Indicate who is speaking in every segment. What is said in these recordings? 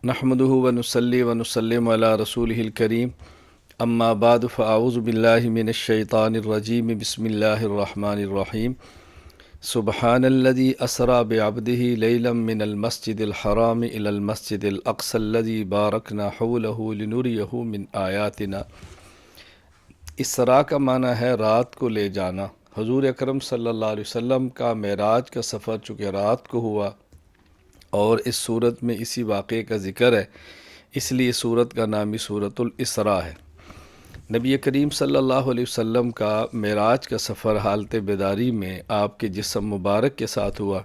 Speaker 1: نحمده ونصلي ونسلم على رسوله الكريم اما بعد فاعوذ بالله من الشيطان الرجيم بسم الله الرحمن الرحيم سبحان الذي اسرى بعبده ليلا من المسجد الحرام الى المسجد الاقصى الذي باركنا حوله لنريه من آیاتنا۔ اسراء کا معنی ہے رات کو لے جانا۔ حضور اکرم صلی اللہ علیہ وسلم کا معراج کا سفر چونکہ رات کو ہوا اور اس صورت میں اسی واقعے کا ذکر ہے، اس لیے صورت کا نام ہی صورت الاسراء ہے۔ نبی کریم صلی اللہ علیہ وسلم کا معراج کا سفر حالت بیداری میں آپ کے جسم مبارک کے ساتھ ہوا،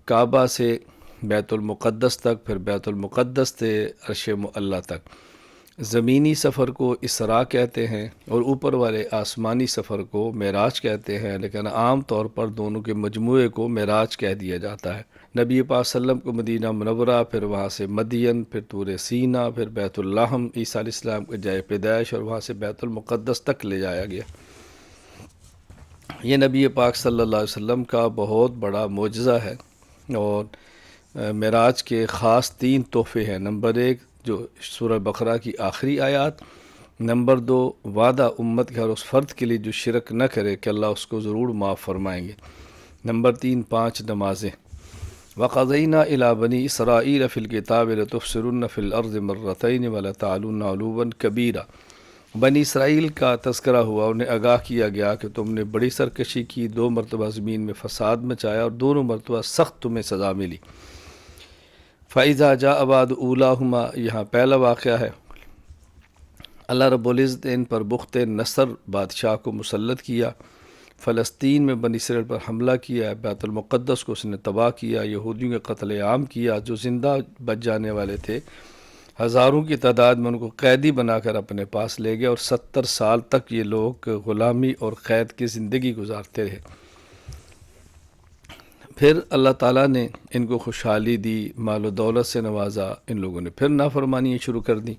Speaker 1: کعبہ سے بیت المقدس تک، پھر بیت المقدس سے عرش معلی تک۔ زمینی سفر کو اسراء کہتے ہیں اور اوپر والے آسمانی سفر کو معراج کہتے ہیں، لیکن عام طور پر دونوں کے مجموعے کو معراج کہہ دیا جاتا ہے۔ نبی پاک صلی اللہ علیہ وسلم کو مدینہ منورہ، پھر وہاں سے مدین، پھر طور سینا، پھر بیت اللحم، عیسیٰ علیہ السلام کے جائے پیدائش، اور وہاں سے بیت المقدس تک لے جایا گیا۔ یہ نبی پاک صلی اللہ علیہ وسلم کا بہت بڑا معجزہ ہے، اور معراج کے خاص 3 تحفے ہیں۔ نمبر 1 جو سورہ بقرہ کی آخری آیات، نمبر 2 وعدہ امت کے ہر اس فرد کے لیے جو شرک نہ کرے کہ اللہ اس کو ضرور معاف فرمائیں گے، نمبر 3 5 نمازیں۔ وَقَضَيْنَا إِلَىٰ بَنِي إِسْرَائِيلَ فِي الْكِتَابِ لَتُفْسِدُنَّ فِي الْأَرْضِ مَرَّتَيْنِ وَلَتَعْلُنَّ عُلُوًّا كَبِيرًا۔ بنی اسرائیل کا تذکرہ ہوا، انہیں آگاہ کیا گیا کہ تم نے بڑی سرکشی کی، 2 مرتبہ زمین میں فساد مچایا، اور دونوں مرتبہ سخت تمہیں سزا ملی۔ فَإِذَا جَاءَ وَعْدُ أُولَاهُمَا، یہاں پہلا واقعہ ہے۔ اللہ رب العزت نے ان پر بخت نصر بادشاہ کو مسلط کیا، فلسطین میں بنی اسرائیل پر حملہ کیا، بیت المقدس کو اس نے تباہ کیا، یہودیوں کے قتل عام کیا، جو زندہ بچ جانے والے تھے ہزاروں کی تعداد میں ان کو قیدی بنا کر اپنے پاس لے گئے، اور 70 سال تک یہ لوگ غلامی اور قید کی زندگی گزارتے رہے۔ پھر اللہ تعالیٰ نے ان کو خوشحالی دی، مال و دولت سے نوازا، ان لوگوں نے پھر نافرمانیاں شروع کر دیں۔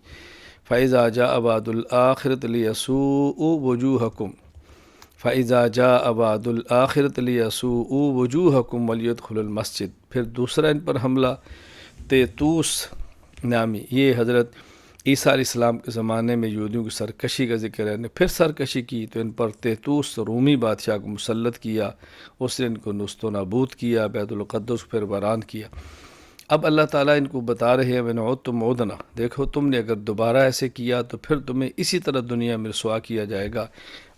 Speaker 1: فَإِذَا جَاءَ وَعْدُ الْآخِرَةِ لِيَسُوءُوا وُجُوهَكُمْ فَإِذَا جَاءَ وَعْدُ الْآخِرَةِ لِيَسُوءُوا وُجُوهَكُمْ وَلْيَدْخُلُوا الْمَسْجِدَ۔ پھر دوسرا ان پر حملہ تیتوس نامی، یہ حضرت عیسیٰ علیہ السلام کے زمانے میں یہودیوں کی سرکشی کا ذکر ہے، انہیں پھر سرکشی کی تو ان پر تیتوس رومی بادشاہ کو مسلط کیا، اس نے ان کو نست و نابود کیا، بیت القدس کو پھر ویران کیا۔ اب اللہ تعالیٰ ان کو بتا رہے ہیں وَإِنْ عُدْتُمْ عُدْنَا، دیکھو تم نے اگر دوبارہ ایسے کیا تو پھر تمہیں اسی طرح دنیا میں رسوا کیا جائے گا۔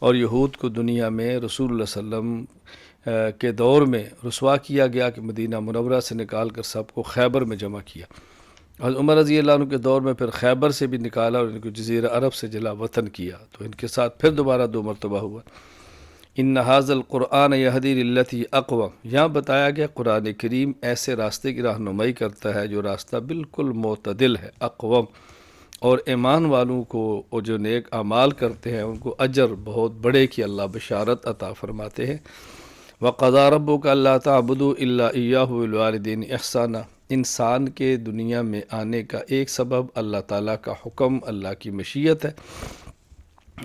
Speaker 1: اور یہود کو دنیا میں رسول اللہ صلی اللہ علیہ وسلم کے دور میں رسوا کیا گیا کہ مدینہ منورہ سے نکال کر سب کو خیبر میں جمع کیا، اور عمر رضی اللہ عنہ کے دور میں پھر خیبر سے بھی نکالا اور ان کو جزیرہ عرب سے جلا وطن کیا، تو ان کے ساتھ پھر دوبارہ 2 مرتبہ ہوا۔ ان ھذا القرآن یہدی للتی اقوم، یہاں بتایا گیا قرآن کریم ایسے راستے کی رہنمائی کرتا ہے جو راستہ بالکل معتدل ہے، اقوم، اور ایمان والوں کو اور جو نیک اعمال کرتے ہیں ان کو اجر بہت بڑے کی اللہ بشارت عطا فرماتے ہیں۔ وَقَضَىٰ رَبُّكَ أَلَّا تَعْبُدُوا إِلَّا إِيَّاهُ وَبِالْوَالِدَيْنِ إِحْسَانًا، انسان کے دنیا میں آنے کا ایک سبب اللہ تعالیٰ کا حکم، اللہ کی مشیت ہے،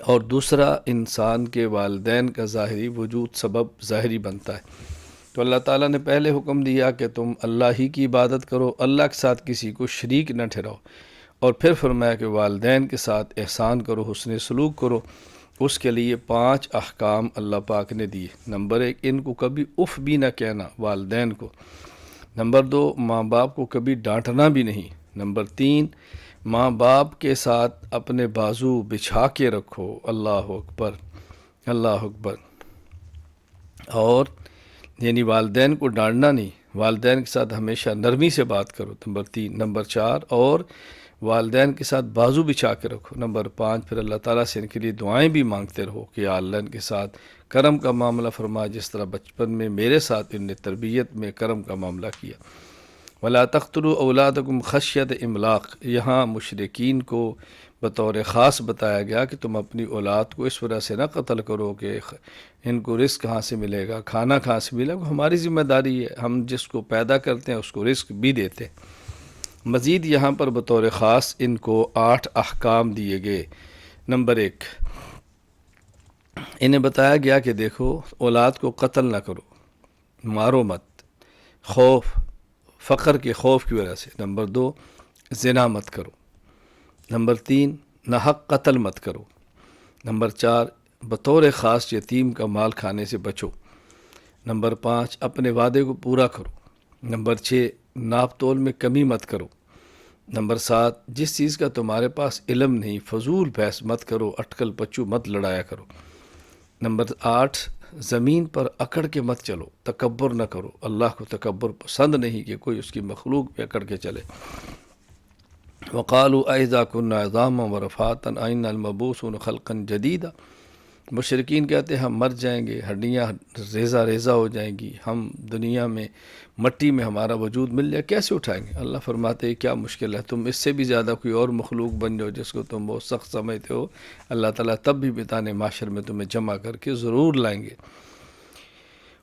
Speaker 1: اور دوسرا انسان کے والدین کا ظاہری وجود سبب ظاہری بنتا ہے۔ تو اللہ تعالیٰ نے پہلے حکم دیا کہ تم اللہ ہی کی عبادت کرو، اللہ کے ساتھ کسی کو شریک نہ ٹھہراؤ، اور پھر فرمایا کہ والدین کے ساتھ احسان کرو، حسن سلوک کرو۔ اس کے لیے 5 احکام اللہ پاک نے دیے۔ نمبر 1 ان کو کبھی اف بھی نہ کہنا، والدین کو۔ نمبر 2 ماں باپ کو کبھی ڈانٹنا بھی نہیں۔ نمبر 3 ماں باپ کے ساتھ اپنے بازو بچھا کے رکھو، اللہ اکبر، اللہ اکبر۔ اور یعنی والدین کو ڈانٹنا نہیں، والدین کے ساتھ ہمیشہ نرمی سے بات کرو، نمبر 3۔ نمبر 4 اور والدین کے ساتھ بازو بچھا کے رکھو۔ نمبر 5 پھر اللہ تعالیٰ سے ان کے لیے دعائیں بھی مانگتے رہو کہ یا اللہ ان کے ساتھ کرم کا معاملہ فرما، جس طرح بچپن میں میرے ساتھ ان نے تربیت میں کرم کا معاملہ کیا۔ وَلَا تَقْتُلُوا أَوْلَادَكُمْ خَشْيَةَ إِمْلَاقٍ، یہاں مشرکین کو بطور خاص بتایا گیا کہ تم اپنی اولاد کو اس وجہ سے نہ قتل کرو کہ ان کو رزق کہاں سے ملے گا، کھانا کہاں سے ملے گا، ہماری ذمہ داری ہے، ہم جس کو پیدا کرتے ہیں اس کو رزق بھی دیتے ہیں۔ مزید یہاں پر بطور خاص ان کو 8 احکام دیے گئے۔ نمبر 1 انہیں بتایا گیا کہ دیکھو اولاد کو قتل نہ کرو، مارو مت، خوف، فقر کے خوف کی وجہ سے۔ نمبر 2 زنا مت کرو۔ نمبر 3، ناحق قتل مت کرو۔ نمبر 4، بطور خاص یتیم کا مال کھانے سے بچو۔ نمبر 5، اپنے وعدے کو پورا کرو۔ نمبر 6، ناپ تول میں کمی مت کرو۔ نمبر 7، جس چیز کا تمہارے پاس علم نہیں فضول بحث مت کرو، اٹکل پچو مت لڑایا کرو۔ نمبر 8، زمین پر اکڑ کے مت چلو، تکبر نہ کرو، اللہ کو تکبر پسند نہیں کہ کوئی اس کی مخلوق پہ اکڑ کے چلے۔ وقالوا اذا كنا عظاما ورفاتا أئنا المبعوثون خلقا جديدا، مشرکین کہتے ہیں ہم مر جائیں گے، ہڈیاں ریزہ ریزہ ہو جائیں گی، ہم دنیا میں مٹی میں ہمارا وجود مل جائے، کیسے اٹھائیں گے؟ اللہ فرماتے ہیں کیا مشکل ہے، تم اس سے بھی زیادہ کوئی اور مخلوق بن جاؤ جس کو تم بہت سخت سمجھتے ہو، اللہ تعالیٰ تب بھی میدان محشر میں تمہیں جمع کر کے ضرور لائیں گے۔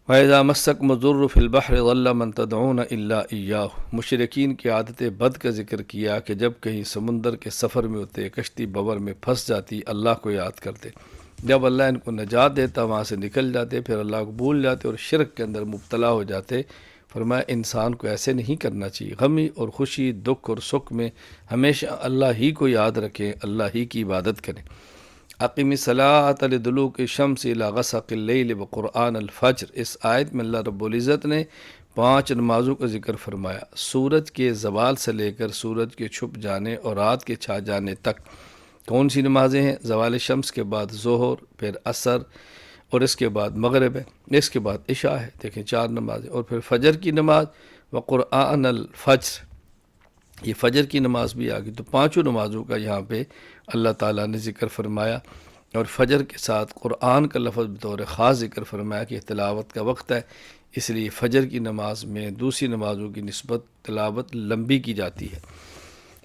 Speaker 1: وَإِذَا مَسَّكُمُ الضُّرُّ فِي الْبَحْرِ ضَلَّ مَن تَدْعُونَ إِلَّا إِيَّاهُ، مشرکین کی عادت بد کا ذکر کیا کہ جب کہیں سمندر کے سفر میں ہوتے، کشتی بور میں پھنس جاتی، اللہ کو یاد کرتے، جب اللہ ان کو نجات دیتا وہاں سے نکل جاتے، پھر اللہ کو بھول جاتے اور شرک کے اندر مبتلا ہو جاتے۔ فرمایا انسان کو ایسے نہیں کرنا چاہیے، غمی اور خوشی، دکھ اور سکھ میں ہمیشہ اللہ ہی کو یاد رکھیں، اللہ ہی کی عبادت کریں۔ اقیم الصلاۃ لدلوک الشمس الی غسق اللیل وقرآن الفجر، اس آیت میں اللہ رب العزت نے 5 نمازوں کا ذکر فرمایا، سورج کے زوال سے لے کر سورج کے چھپ جانے اور رات کے چھا جانے تک۔ کون سی نمازیں ہیں؟ زوال شمس کے بعد ظہر، پھر عصر، اور اس کے بعد مغرب ہے، اس کے بعد عشاء ہے، دیکھیں 4 نمازیں، اور پھر فجر کی نماز وقرآن الفجر، یہ فجر کی نماز بھی آ گئی۔ تو 5 نمازوں کا یہاں پہ اللہ تعالیٰ نے ذکر فرمایا، اور فجر کے ساتھ قرآن کا لفظ بطور خاص ذکر فرمایا کہ تلاوت کا وقت ہے، اس لیے فجر کی نماز میں دوسری نمازوں کی نسبت تلاوت لمبی کی جاتی ہے۔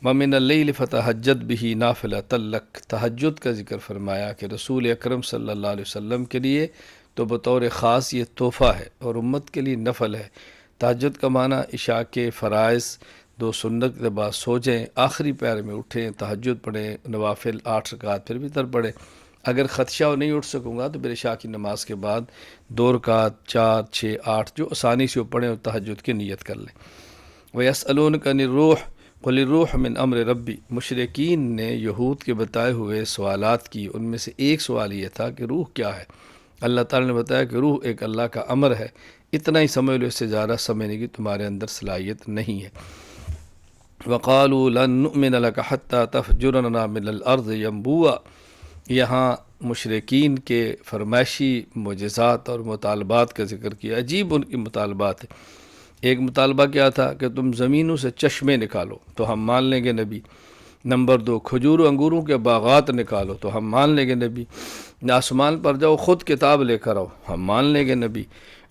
Speaker 1: وَمِنَ اللَّيْلِ فَتَہَجَّدْ بِهِ نَافِلَةً لَكَ، تہجد کا ذکر فرمایا کہ رسول اکرم صلی اللہ علیہ وسلم کے لیے تو بطور خاص یہ تحفہ ہے اور امت کے لیے نفل ہے۔ تہجد کا معنی عشاء کے فرائض 2 سنت کے بعد سو جائیں، آخری پہر میں اٹھیں، تہجد پڑھیں، نوافل 8 رکعات پھر وتر پڑھیں۔ اگر خدشہ ہو نہیں اٹھ سکوں گا تو پھر عشاء کی نماز کے بعد 2 رکعات 4 6 8 جو آسانی سے وہ پڑھیں اور تہجد کی نیت کر لیں۔ وَيَسْأَلُونَكَ عَنِ الرُّوحِ قُلِ الرُّوحُ مِنْ أَمْرِ رَبِّي، مشرکین نے یہود کے بتائے ہوئے سوالات کی، ان میں سے ایک سوال یہ تھا کہ روح کیا ہے؟ اللہ تعالیٰ نے بتایا کہ روح ایک اللہ کا امر ہے، اتنا ہی سمجھ لو، اس سے زیادہ سمجھنے کی تمہارے اندر صلاحیت نہیں ہے۔ وَقَالُوا لَن نُؤْمِنَ لَكَ حَتَّى تَفْجُرَ لَنَا مِنَ الْأَرْضِ يَنبُوعًا، یہاں مشرکین کے فرمائشی معجزات اور مطالبات کا ذکر کیا، عجیب ان کی مطالبات ہیں۔ ایک مطالبہ کیا تھا کہ تم زمینوں سے چشمے نکالو تو ہم مان لیں گے نبی۔ نمبر 2، کھجور و انگوروں کے باغات نکالو تو ہم مان لیں گے نبی۔ آسمان پر جاؤ، خود کتاب لے کر آؤ، ہم مان لیں گے نبی۔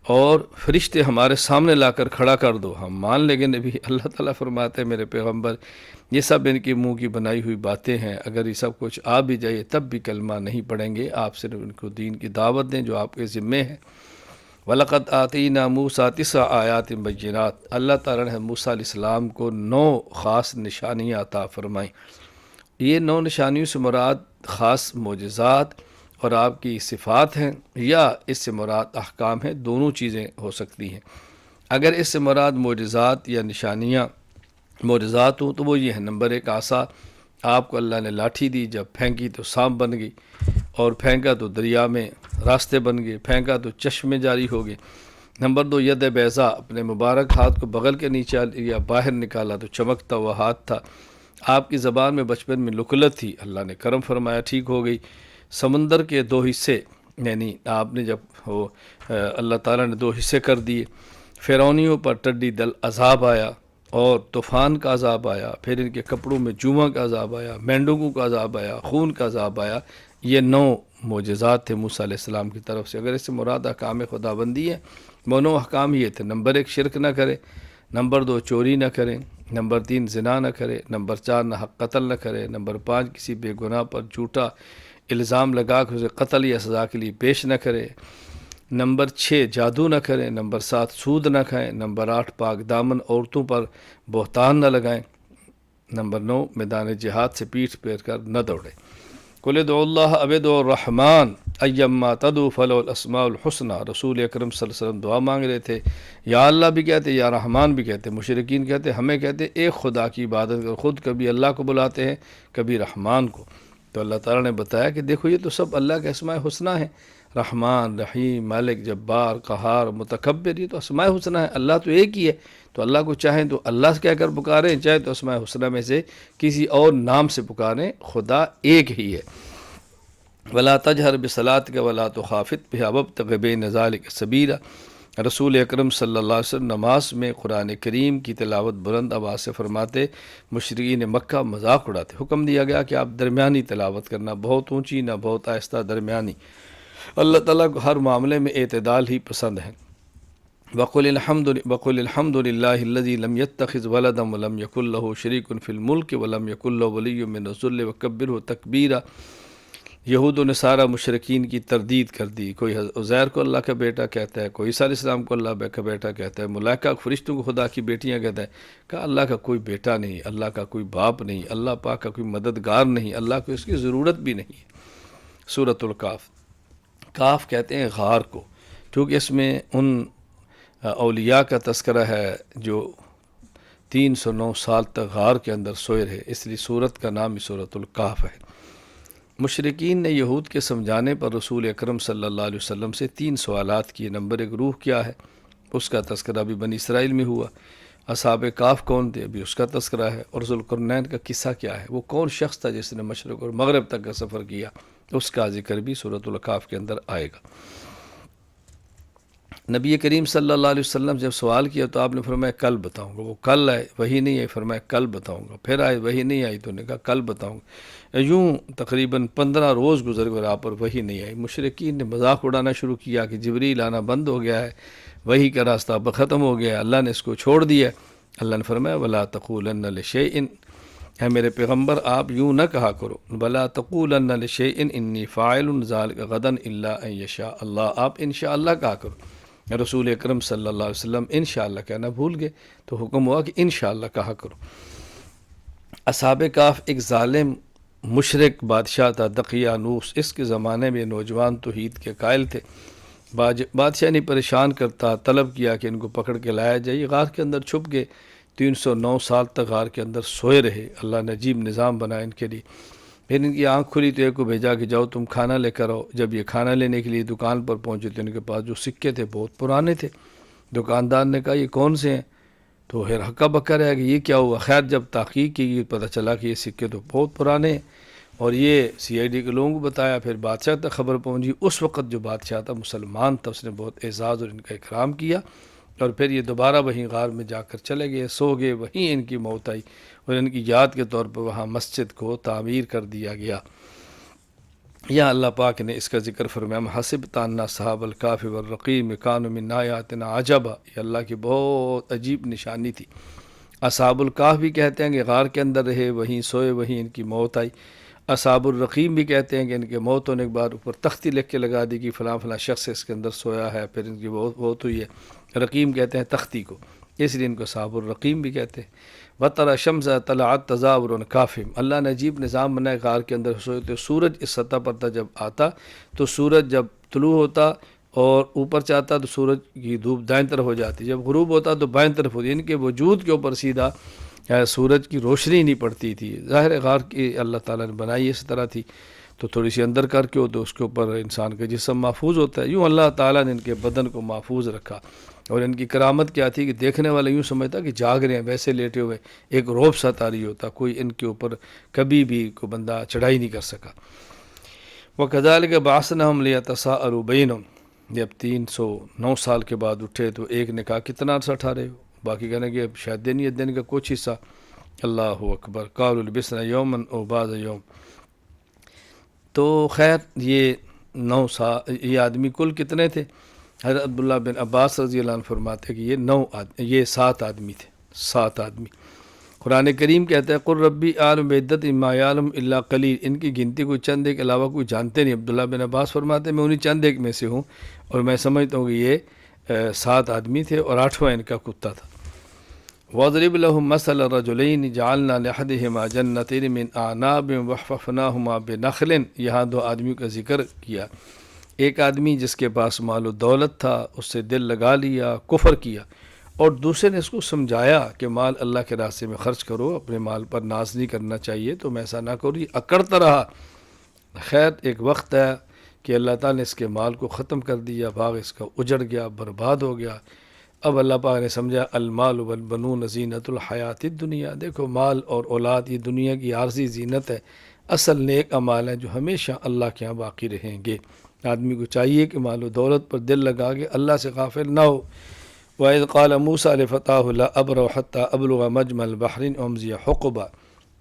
Speaker 1: اور فرشتے ہمارے سامنے لا کر کھڑا کر دو، ہم مان لیں گے نبی۔ اللہ تعالیٰ فرماتے ہیں میرے پیغمبر یہ سب ان کی منہ کی بنائی ہوئی باتیں ہیں، اگر یہ سب کچھ آ بھی جائے تب بھی کلمہ نہیں پڑھیں گے، آپ صرف ان کو دین کی دعوت دیں جو آپ کے ذمے ہے۔ وَلَقَدْ آتَيْنَا مُوسَىٰ 9 آیات بینات، اللہ تعالیٰ نے موسیٰ علیہ السلام کو 9 خاص نشانیاں عطا فرمائیں۔ یہ 9 نشانیوں سے مراد خاص معجزات اور آپ کی صفات ہیں، یا اس سے مراد احکام ہیں، دونوں چیزیں ہو سکتی ہیں۔ اگر اس سے مراد معجزات یا نشانیاں معجزات ہوں تو وہ یہ ہیں، نمبر 1، عصا، آپ کو اللہ نے لاٹھی دی، جب پھینکی تو سانپ بن گئی، اور پھینکا تو دریا میں راستے بن گئے، پھینکا تو چشمے جاری ہو گئے۔ نمبر 2، ید بیضا، اپنے مبارک ہاتھ کو بغل کے نیچے یا باہر نکالا تو چمکتا ہوا ہاتھ تھا۔ آپ کی زبان میں بچپن میں لکلت تھی، اللہ نے کرم فرمایا ٹھیک ہو گئی۔ سمندر کے 2 حصے، یعنی آپ نے جب اللہ تعالیٰ نے 2 حصے کر دیے، فرعونیوں پر ٹڈی دل عذاب آیا اور طوفان کا عذاب آیا، پھر ان کے کپڑوں میں جواں کا عذاب آیا، مینڈکوں کا عذاب آیا، خون کا عذاب آیا۔ یہ 9 معجزات تھے موسیٰ علیہ السلام کی طرف سے۔ اگر اس سے مراد احکام خدا بندی ہے، وہ 9 احکام یہ تھے، نمبر 1، شرک نہ کرے، نمبر 2، چوری نہ کریں، نمبر 3، زنا نہ کرے، نمبر 4، ناحق قتل نہ کرے، نمبر 5، کسی بے گناہ پر جھوٹا الزام لگا کے اسے قتل یا سزا کے لیے پیش نہ کرے، نمبر 6، جادو نہ کریں، نمبر 7، سود نہ کھائیں، نمبر 8، پاک دامن عورتوں پر بہتان نہ لگائیں، نمبر 9، میدان جہاد سے پیٹھ پھیر کر نہ دوڑیں۔ قُلِ ادْعُوا اللَّهَ أَوِ ادْعُوا الرَّحْمَٰنَ، ایما تدعو فلہ الاسماء الحسنى، رسول اکرم صلی اللہ علیہ وسلم دعا مانگ رہے تھے، یا اللہ بھی کہتے، یا رحمان بھی کہتے، مشرکین کہتے ہمیں کہتے ایک خدا کی عبادت کرو، خود کبھی اللہ کو بلاتے ہیں کبھی رحمان کو۔ تو اللہ تعالیٰ نے بتایا کہ دیکھو یہ تو سب اللہ کے اسماء حسنیٰ ہیں، رحمان، رحیم، مالک، جبار، قہار، متکبر، یہ تو اسماء حسنیٰ ہیں، اللہ تو ایک ہی ہے۔ تو اللہ کو چاہیں تو اللہ سے کہہ کر پکاریں، چاہے تو اسماء حسنیٰ میں سے کسی اور نام سے پکاریں، خدا ایک ہی ہے۔ ولا تجہر بصلاتک ولا تخافت بها وابتغ بین ذلک سبیلا، رسول اکرم صلی اللہ علیہ وسلم نماز میں قرآن کریم کی تلاوت بلند آواز سے فرماتے، مشرکین مکہ مذاق اڑاتے۔ حکم دیا گیا کہ آپ درمیانی تلاوت کرنا، بہت اونچی نہ بہت آہستہ، درمیانی۔ اللہ تعالیٰ کو ہر معاملے میں اعتدال ہی پسند ہے۔ وقل الحمد للہ الذی لم يتخذ ولدا ولم یکن له شریک فی الملک ولم یکن له ولی من الذل وکبرہ تکبیرا۔ یہود و نصارہ مشرکین کی تردید کر دی، کوئی عزیر کو اللہ کا بیٹا کہتا ہے، کوئی عیسیٰ علیہ السلام کو اللہ کا بیٹا کہتا ہے، ملائکہ فرشتوں کو خدا کی بیٹیاں کہتا ہے۔ کہا اللہ کا کوئی بیٹا نہیں، اللہ کا کوئی باپ نہیں، اللہ پاک کا کوئی مددگار نہیں، اللہ کو اس کی ضرورت بھی نہیں ہے۔ سورۃ الکاف، کاف کہتے ہیں غار کو، کیونکہ اس میں ان اولیاء کا تذکرہ ہے جو 309 سال تک غار کے اندر سوئے رہے، اس لیے سورت کا نام ہی سورۃ الکاف ہے۔ مشرکین نے یہود کے سمجھانے پر رسول اکرم صلی اللہ علیہ وسلم سے 3 سوالات کیے۔ نمبر 1، روح کیا ہے؟ اس کا تذکرہ بھی بنی اسرائیل میں ہوا۔ اصحاب کاف کون تھے؟ ابھی اس کا تذکرہ ہے۔ اور ذوالقرنین کا قصہ کیا ہے؟ وہ کون شخص تھا جس نے مشرق اور مغرب تک کا سفر کیا؟ اس کا ذکر بھی سورۃ الکاف کے اندر آئے گا۔ نبی کریم صلی اللہ علیہ وسلم جب سوال کیا تو آپ نے فرمایا کل بتاؤں گا۔ وہ کل آئے، وہی نہیں آئی، فرمایا کل بتاؤں گا۔ پھر آئے، وہی نہیں آئی، تو نے کہا کل بتاؤں گا۔ یوں تقریباً 15 روز گزر گئے، آپ پر وہی نہیں آئی۔ مشرکین نے مذاق اڑانا شروع کیا کہ جبریل آنا بند ہو گیا ہے، وہی کا راستہ اب ختم ہو گیا ہے، اللہ نے اس کو چھوڑ دیا۔ اللہ نے فرمایا ولا تقولن لشیء، ہے میرے پیغمبر آپ یوں نہ کہا کرو، ولا تقولن لشیء انی فاعل ذلک غدا الا ان یشاء اللہ، آپ انشاءاللہ کہا کرو۔ رسول اکرم صلی اللہ علیہ وسلم انشاءاللہ کہنا بھول گئے، تو حکم ہوا کہ انشاءاللہ کہا کرو۔ اصحاب کاف ایک ظالم مشرک بادشاہ تھا، دقیانوس، اس کے زمانے میں نوجوان توحید کے قائل تھے۔ بادشاہ نے پریشان کرتا، طلب کیا کہ ان کو پکڑ کے لایا جائے۔ غار کے اندر چھپ گئے، 309 سال تک غار کے اندر سوئے رہے۔ اللہ نے عجیب نظام بنایا ان کے لیے۔ پھر ان کی آنکھ کھلی تو ایک کو بھیجا کہ جاؤ تم کھانا لے کر آؤ۔ جب یہ کھانا لینے کے لیے دکان پر پہنچے تو ان کے پاس جو سکے تھے بہت پرانے تھے۔ دکاندار نے کہا یہ کون سے ہیں؟ تو پھر ہکا بکا رہا کہ یہ کیا ہوا۔ خیر جب تحقیق کی پتہ چلا کہ یہ سکے تو بہت پرانے ہیں، اور یہ CID کے لوگوں کو بتایا۔ پھر بادشاہ تک خبر پہنچی۔ اس وقت جو بادشاہ تھا مسلمان تھا، اس نے بہت اعزاز اور ان کا اکرام کیا، اور پھر یہ دوبارہ وہیں غار میں جا کر چلے گئے، سو گئے، وہیں ان کی موت آئی، اور ان کی یاد کے طور پر وہاں مسجد کو تعمیر کر دیا گیا۔ یہاں اللہ پاک نے اس کا ذکر فرمایا حسبت ان اصحاب الکہف والرقیم کانوا من آیاتنا عجبا، یہ اللہ کی بہت عجیب نشانی تھی۔ اصحاب الکہف بھی کہتے ہیں کہ غار کے اندر رہے، وہیں سوئے، وہیں ان کی موت آئی۔ اصحاب الرقیم بھی کہتے ہیں کہ ان کے موت ہونے کے بعد اوپر تختی لکھ کے لگا دی کہ فلاں فلاں شخص اس کے اندر سویا ہے، پھر ان کی موت ہوئی ہے۔ رقیم کہتے ہیں تختی کو، اس لیے ان کو اصحاب الرقیم بھی کہتے ہیں۔ وَتَرَى الشَّمْسَ طَلَعَتْ تَزَاوُرُ كَافٍ، اللہ نے عجیب نظام بنایا غار کے اندر سوئے تو سورج اس سطح پر تھا، جب آتا تو سورج جب طلوع ہوتا اور اوپر چاہتا تو سورج کی دھوپ دائیں طرف ہو جاتی، جب غروب ہوتا تو بائیں طرف ہوتی، ان کے وجود کے اوپر سیدھا سورج کی روشنی نہیں پڑتی تھی۔ ظاہر غار کی اللہ تعالیٰ نے بنائی اس طرح تھی، تو تھوڑی سی اندر کر کے ہو تو اس کے اوپر انسان کا جسم محفوظ ہوتا ہے۔ یوں اللہ تعالیٰ نے ان کے بدن کو محفوظ رکھا، اور ان کی کرامت کیا تھی کہ دیکھنے والا یوں سمجھتا کہ جاگ رہے ہیں، ویسے لیٹے ہوئے، ایک روب سا طاری ہوتا، کوئی ان کے اوپر کبھی بھی کوئی بندہ چڑھائی نہیں کر سکا۔ وَكَذَلِكَ بَعَثْنَاهُمْ لِيَتَسَاءَلُوا بَيْنَهُمْ، جب 309 سال کے بعد اٹھے تو ایک نے کہا کتنا عرصہ ٹھہرے ہو، باقی کہنے کہ شاید دن یا دن کا کچھ حصہ۔ اللہ اکبر، قالوا لبثنا یوما او بعض یوم۔ تو خیر یہ 9 سال، یہ آدمی کل کتنے تھے؟ حضرت عبداللہ بن عباس رضی اللہ عنہ فرماتے ہیں کہ یہ 7 آدمی تھے، 7 آدمی۔ قرآن کریم کہتا ہے قل ربی عالم بعدت ما یعلم الا قلیل، ان کی گنتی کوئی چند ایک علاوہ کوئی جانتے نہیں۔ عبداللہ بن عباس فرماتے ہیں میں انہیں چند ایک میں سے ہوں، اور میں سمجھتا ہوں کہ یہ 7 آدمی تھے، اور 8واں ان کا کتا تھا۔ وَاضْرِبْ لَهُمْ مَثَلَ الرَّجُلَيْنِ جَعَلْنَا لِأَحَدِهِمَا جَنَّتَيْنِ مِنْ أَعْنَابٍ وَحَفَفْنَاهُمَا بِنَخْلٍ، یہاں 2 آدمیوں کا ذکر کیا۔ ایک آدمی جس کے پاس مال و دولت تھا اس سے دل لگا لیا، کفر کیا، اور دوسرے نے اس کو سمجھایا کہ مال اللہ کے راستے میں خرچ کرو، اپنے مال پر ناز نہیں کرنا چاہیے، تم ایسا نہ کرو، یہ اکڑتا رہا۔ خیر ایک وقت ہے کہ اللہ تعالیٰ نے اس کے مال کو ختم کر دیا، باغ اس کا اجڑ گیا، برباد ہو گیا۔ اب اللہ پاک نے سمجھا المال والبنون زینت الحیات الدنیا، دیکھو مال اور اولاد یہ دنیا کی عارضی زینت ہے، اصل نیک اعمال ہیں جو ہمیشہ اللہ کے ہاں باقی رہیں گے۔ آدمی کو چاہیے کہ مال و دولت پر دل لگا کے اللہ سے غافل نہ ہو۔ وَإِذْ قَالَ مُوسَىٰ لِفَتَاهُ لَا أَبْرَحُ حَتَّىٰ أَبْلُغَ مَجْمَعَ الْبَحْرَيْنِ أَوْ أَمْضِيَ حُقُبًا،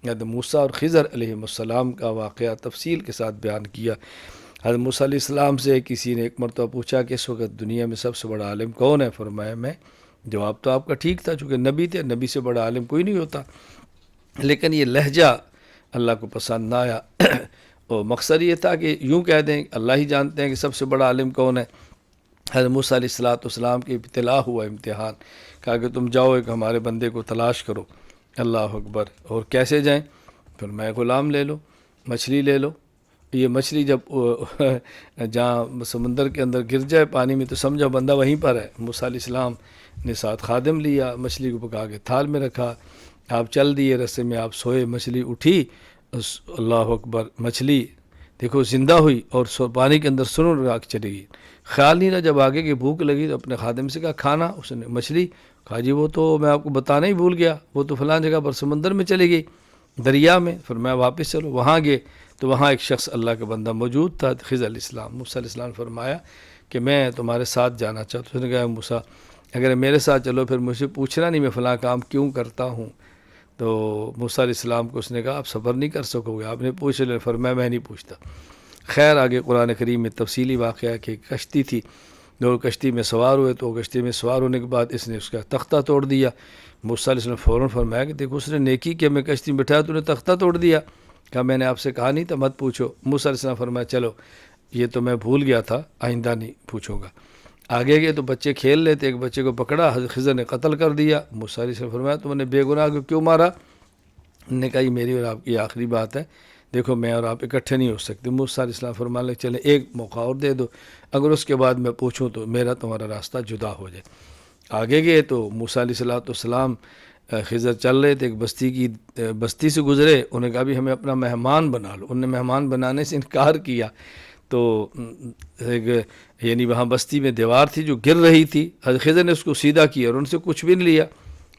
Speaker 1: حضرت موسیٰ اور خضر علیہ السلام کا واقعہ تفصیل کے ساتھ بیان کیا۔ حضرت موسیٰ علیہ السلام سے کسی نے ایک مرتبہ پوچھا کہ اس وقت دنیا میں سب سے بڑا عالم کون ہے؟ فرمایا میں۔ جواب تو آپ کا ٹھیک تھا، چونکہ نبی تھے، نبی سے بڑا عالم کوئی نہیں ہوتا، لیکن یہ لہجہ اللہ کو پسند نہ آیا۔ اور مقصد یہ تھا کہ یوں کہہ دیں اللہ ہی جانتے ہیں کہ سب سے بڑا عالم کون ہے۔ حضرت موسیٰ علیہ السلام کی ابتلا ہوا، امتحان، کہا کہ تم جاؤ ایک ہمارے بندے کو تلاش کرو۔ اللہ اکبر، اور کیسے جائیں؟ پھر میں غلام لے لو، مچھلی لے لو۔ یہ مچھلی جب جہاں سمندر کے اندر گر جائے پانی میں تو سمجھو بندہ وہیں پر ہے۔ موسیٰ علیہ السلام نے ساتھ خادم لیا، مچھلی کو پکا کے تھال میں رکھا، آپ چل دیے، رستے میں آپ سوئے، مچھلی اٹھی، اللہ اکبر، مچھلی دیکھو زندہ ہوئی اور پانی کے اندر سنو لگا کے چلی گئی۔ خیال نہیں رہا، جب آگے کی بھوک لگی تو اپنے خادم سے کہا کھانا، اس نے مچھلی کہا جی وہ تو میں آپ کو بتانا ہی بھول گیا، وہ تو فلاں جگہ پر سمندر میں چلی گئی، دریا میں۔ پھر میں واپس چلو، وہاں گئے تو وہاں ایک شخص اللہ کا بندہ موجود تھا، خضر علیہ السلام۔ موسیٰ علیہ السلام نے فرمایا کہ میں تمہارے ساتھ جانا چاہتا ہوں۔ اس نے کہا موسیٰ اگر میرے ساتھ چلو پھر مجھے پوچھنا نہیں میں فلاں کام کیوں کرتا ہوں۔ تو موسیٰ علیہ السلام کو اس نے کہا آپ صبر نہیں کر سکو گے، آپ نے پوچھ لیا۔ فرمایا میں نہیں پوچھتا۔ خیر آگے قرآن کریم میں تفصیلی واقعہ کہ کشتی تھی، لوگ کشتی میں سوار ہوئے، تو کشتی میں سوار ہونے کے بعد اس نے اس کا تختہ توڑ دیا۔ موسیٰ علیہ السلام فوراً فرمایا کہ دیکھو اس نے نیکی کی، ہمیں کشتی میں بٹھایا تو نے تختہ توڑ دیا۔ کہا میں نے آپ سے کہا نہیں تھا مت پوچھو۔ موسیٰ علیہ السلام فرمایا چلو یہ تو میں بھول گیا تھا، آئندہ نہیں پوچھوں گا۔ آگے گئے تو بچے کھیل لیتے، ایک بچے کو پکڑا، حضرت خضر نے قتل کر دیا۔ موسیٰ علیہ السلام فرمایا تم نے بے گناہ کو کیوں مارا؟ انہوں نے کہا یہ میری اور آپ کی آخری بات ہے، دیکھو میں اور آپ اکٹھے نہیں ہو سکتے۔ موسیٰ علیہ السلام فرمانے لگے چلے ایک موقع اور دے دو، اگر اس کے بعد میں پوچھوں تو میرا تمہارا راستہ جدا ہو جائے۔ آگے گئے تو موسیٰ علیہ السلام خضر چل رہے تھے، ایک بستی سے گزرے، انہوں نے کہا بھی ہمیں اپنا مہمان بنا لو۔ انہوں نے مہمان بنانے سے انکار کیا، تو یعنی وہاں بستی میں دیوار تھی جو گر رہی تھی، حضرت خضر نے اس کو سیدھا کیا اور ان سے کچھ بھی نہیں لیا۔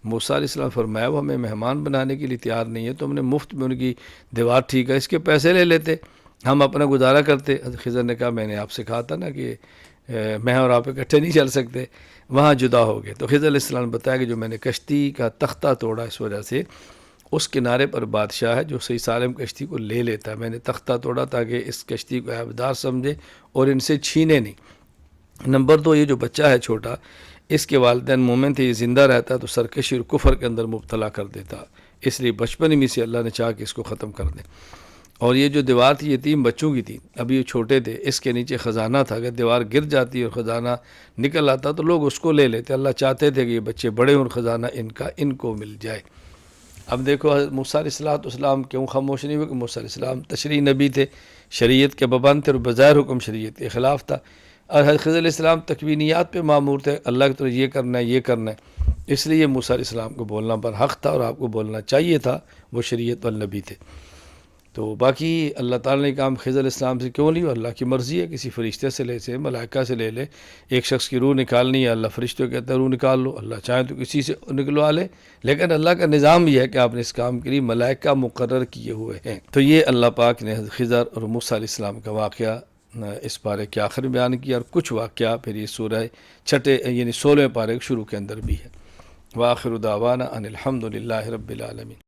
Speaker 1: موسیٰ علیہ السلام فرمایا وہ ہمیں مہمان بنانے کے لیے تیار نہیں ہے، تو ہم نے مفت میں ان کی دیوار ٹھیک ہے، اس کے پیسے لے لیتے، ہم اپنا گزارا کرتے۔ حضرت خضر نے کہا میں نے آپ سے کہا تھا نا کہ میں اور آپ اکٹھے نہیں چل سکتے، وہاں جدا ہو گئے۔ تو خضر علیہ السلام نے بتایا کہ جو میں نے کشتی کا تختہ توڑا اس وجہ سے اس کنارے پر بادشاہ ہے جو صحیح سالم کشتی کو لے لیتا ہے، میں نے تختہ توڑا تاکہ اس کشتی کو عیبدار سمجھے اور ان سے چھینے نہیں۔ نمبر 2 یہ جو بچہ ہے چھوٹا، اس کے والدین مومن تھے، یہ زندہ رہتا تو سرکشی اور کفر کے اندر مبتلا کر دیتا، اس لیے بچپن میں سے اللہ نے چاہا کہ اس کو ختم کر دیں۔ اور یہ جو دیوار تھی یتیم بچوں کی تھی، ابھی یہ چھوٹے تھے، اس کے نیچے خزانہ تھا، اگر دیوار گر جاتی اور خزانہ نکل آتا تو لوگ اس کو لے لیتے، اللہ چاہتے تھے کہ یہ بچے بڑے اور خزانہ ان کو مل جائے۔ اب دیکھو حضرت موسیٰ علیہ السلام کیوں خاموش نہیں ہوئے کہ موسیٰ علیہ السلام تشریع نبی تھے، شریعت کے پابند تھے اور بظاہر حکم شریعت کے خلاف تھا، اور حضرت خضر علیہ السلام تکوینیات پہ معمور تھے، اللہ کی طرف یہ کرنا ہے یہ کرنا ہے، اس لیے موسیٰ علیہ السلام کو بولنا برحق تھا اور آپ کو بولنا چاہیے تھا، وہ شریعت والنبی تھے۔ تو باقی اللہ تعالیٰ نے کام خضر علیہ السلام سے کیوں نہیں ہوا؟ اللہ کی مرضی ہے، کسی فرشتے سے لے سے ملائکہ سے لے لے، ایک شخص کی روح نکالنی ہے، اللہ فرشتوں کہتا ہے روح نکال لو، اللہ چاہے تو کسی سے نکلوا لے، لیکن اللہ کا نظام یہ ہے کہ آپ نے اس کام کے لیے ملائکہ مقرر کیے ہوئے ہیں۔ تو یہ اللہ پاک نے خضر اور موسیٰ علیہ السلام کا واقعہ اس پارے کے آخر میں بیان کیا، اور کچھ واقعہ پھر یہ سورہ چھٹے یعنی 16 پارے کے شروع کے اندر بھی ہے۔ وآخر دعوانا ان الحمد للہ رب العالمین۔